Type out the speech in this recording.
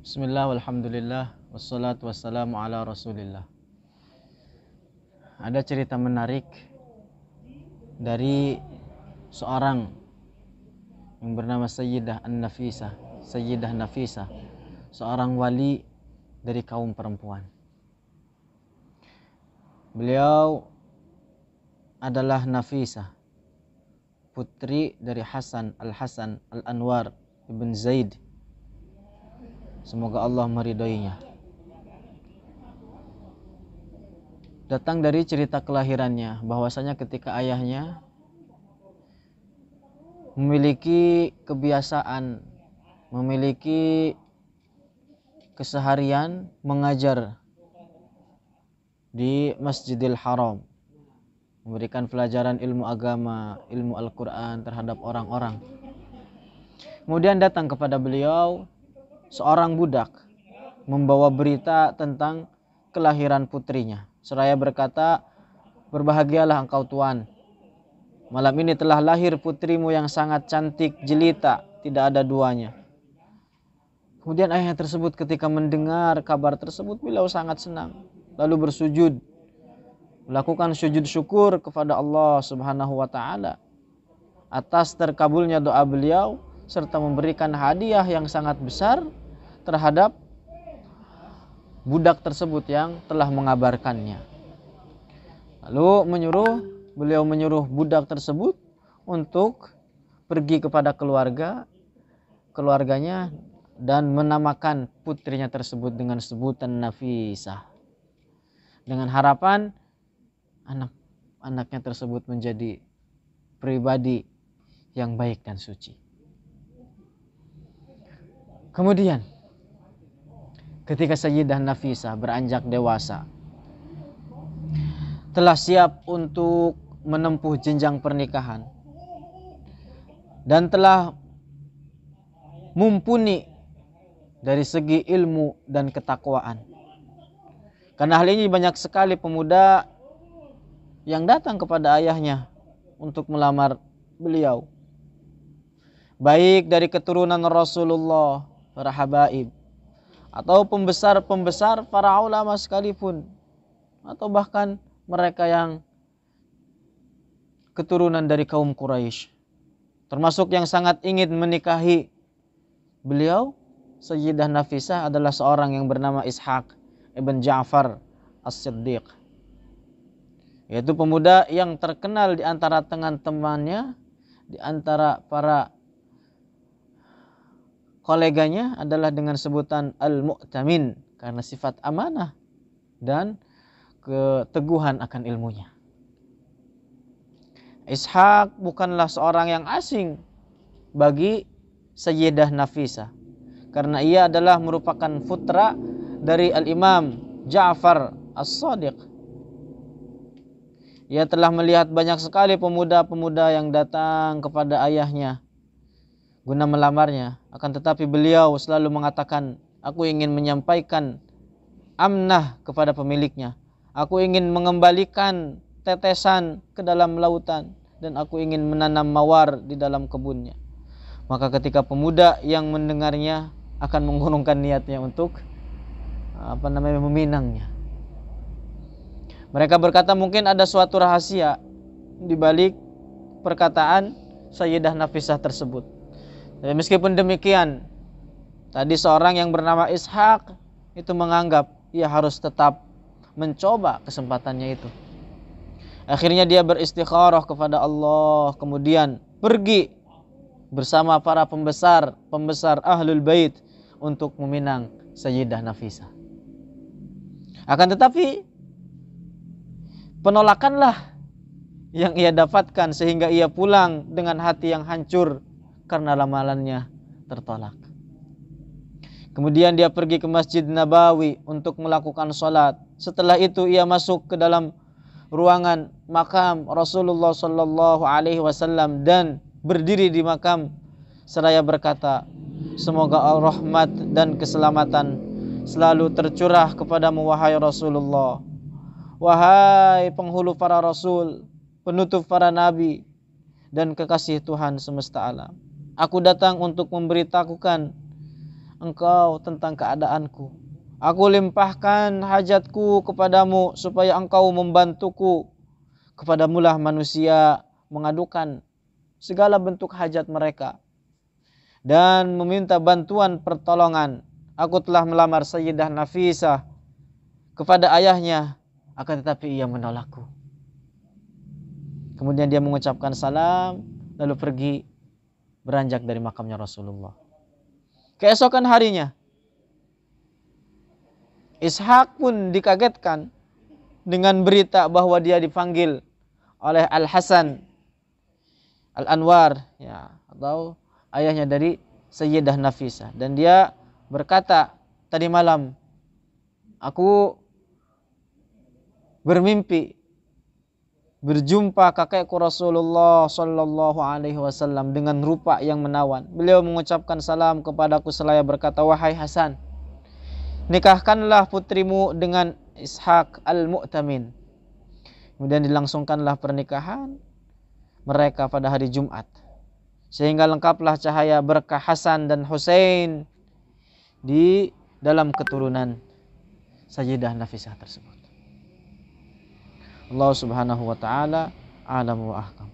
Bismillah, walhamdulillah, wassalatu wassalamu ala rasulillah. Ada cerita menarik dari seorang yang bernama Sayyidah Nafisah, seorang wali dari kaum perempuan. Beliau adalah Nafisah, putri dari Hasan Al-Anwar ibn Zaid. Semoga Allah meridhoinya. Datang dari cerita kelahirannya bahwasanya ketika ayahnya memiliki kebiasaan, memiliki keseharian mengajar di Masjidil Haram, memberikan pelajaran ilmu agama, ilmu Al-Quran terhadap orang-orang. Kemudian datang kepada beliau seorang budak membawa berita tentang kelahiran putrinya. Seraya berkata, "Berbahagialah engkau tuan. Malam ini telah lahir putrimu yang sangat cantik jelita, tidak ada duanya." Kemudian ayah tersebut ketika mendengar kabar tersebut, beliau sangat senang. Lalu bersujud, melakukan sujud syukur kepada Allah Subhanahu wa taala atas terkabulnya doa beliau serta memberikan hadiah yang sangat besar terhadap budak tersebut yang telah mengabarkannya. Lalu beliau menyuruh budak tersebut untuk pergi kepada keluarganya dan menamakan putrinya tersebut dengan sebutan Nafisah, dengan harapan anak-anaknya tersebut menjadi pribadi yang baik dan suci. Kemudian ketika Sayyidah Nafisah beranjak dewasa, telah siap untuk menempuh jenjang pernikahan dan telah mumpuni dari segi ilmu dan ketakwaan. Karena hal ini banyak sekali pemuda yang datang kepada ayahnya untuk melamar beliau, baik dari keturunan Rasulullah, para habaib, atau pembesar-pembesar para ulama sekalipun, atau bahkan mereka yang keturunan dari kaum Quraisy, termasuk yang sangat ingin menikahi beliau. Sayyidah Nafisah adalah seorang yang bernama Ishaq ibn Ja'far As-Siddiq, yaitu pemuda yang terkenal di antara teman-temannya, di antara para koleganya adalah dengan sebutan Al-Mu'tamin, karena sifat amanah dan keteguhan akan ilmunya. Ishaq bukanlah seorang yang asing bagi Sayyidah Nafisah, karena ia adalah merupakan putra dari Al-Imam Ja'far As-Shadiq. Ia telah melihat banyak sekali pemuda-pemuda yang datang kepada ayahnya guna melamarnya, akan tetapi beliau selalu mengatakan, "Aku ingin menyampaikan amanah kepada pemiliknya. Aku ingin mengembalikan tetesan ke dalam lautan, dan aku ingin menanam mawar di dalam kebunnya." Maka ketika pemuda yang mendengarnya akan mengurungkan niatnya untuk meminangnya. Mereka berkata, mungkin ada suatu rahasia di balik perkataan Sayyidah Nafisah tersebut. Meskipun demikian, tadi seorang yang bernama Ishaq itu menganggap ia harus tetap mencoba kesempatannya itu. Akhirnya dia beristikharah kepada Allah, kemudian pergi bersama para pembesar Ahlul Bait untuk meminang Sayyidah Nafisah. Akan tetapi penolakanlah yang ia dapatkan sehingga ia pulang dengan hati yang hancur karena lamalannya tertolak. Kemudian dia pergi ke Masjid Nabawi untuk melakukan sholat. Setelah itu ia masuk ke dalam ruangan makam Rasulullah Sallallahu Alaihi Wasallam dan berdiri di makam seraya berkata, "Semoga rahmat dan keselamatan selalu tercurah kepadamu wahai Rasulullah. Wahai penghulu para rasul, penutup para nabi, dan kekasih Tuhan semesta alam. Aku datang untuk memberitahukan engkau tentang keadaanku. Aku limpahkan hajatku kepadamu supaya engkau membantuku. Kepadamulah manusia mengadukan segala bentuk hajat mereka dan meminta bantuan pertolongan. Aku telah melamar Sayyidah Nafisah kepada ayahnya, akan tetapi ia menolakku. Kemudian dia mengucapkan salam, lalu pergi beranjak dari makamnya Rasulullah. Keesokan harinya, Ishaq pun dikagetkan dengan berita bahwa dia dipanggil oleh Al-Hasan Al-Anwar, ya, atau ayahnya dari Sayyidah Nafisah. Dan dia berkata, tadi malam aku bermimpi berjumpa kakekku Rasulullah Sallallahu Alaihi Wasallam dengan rupa yang menawan. Beliau mengucapkan salam kepadaku seraya berkata, wahai Hasan, nikahkanlah putrimu dengan Ishaq Al-Mu'tamin. Kemudian dilangsungkanlah pernikahan mereka pada hari Jumat, sehingga lengkaplah cahaya berkah Hasan dan Husain di dalam keturunan Sayyidah Nafisah tersebut. Allah Subhanahu wa taala a'lamu wa ahkam.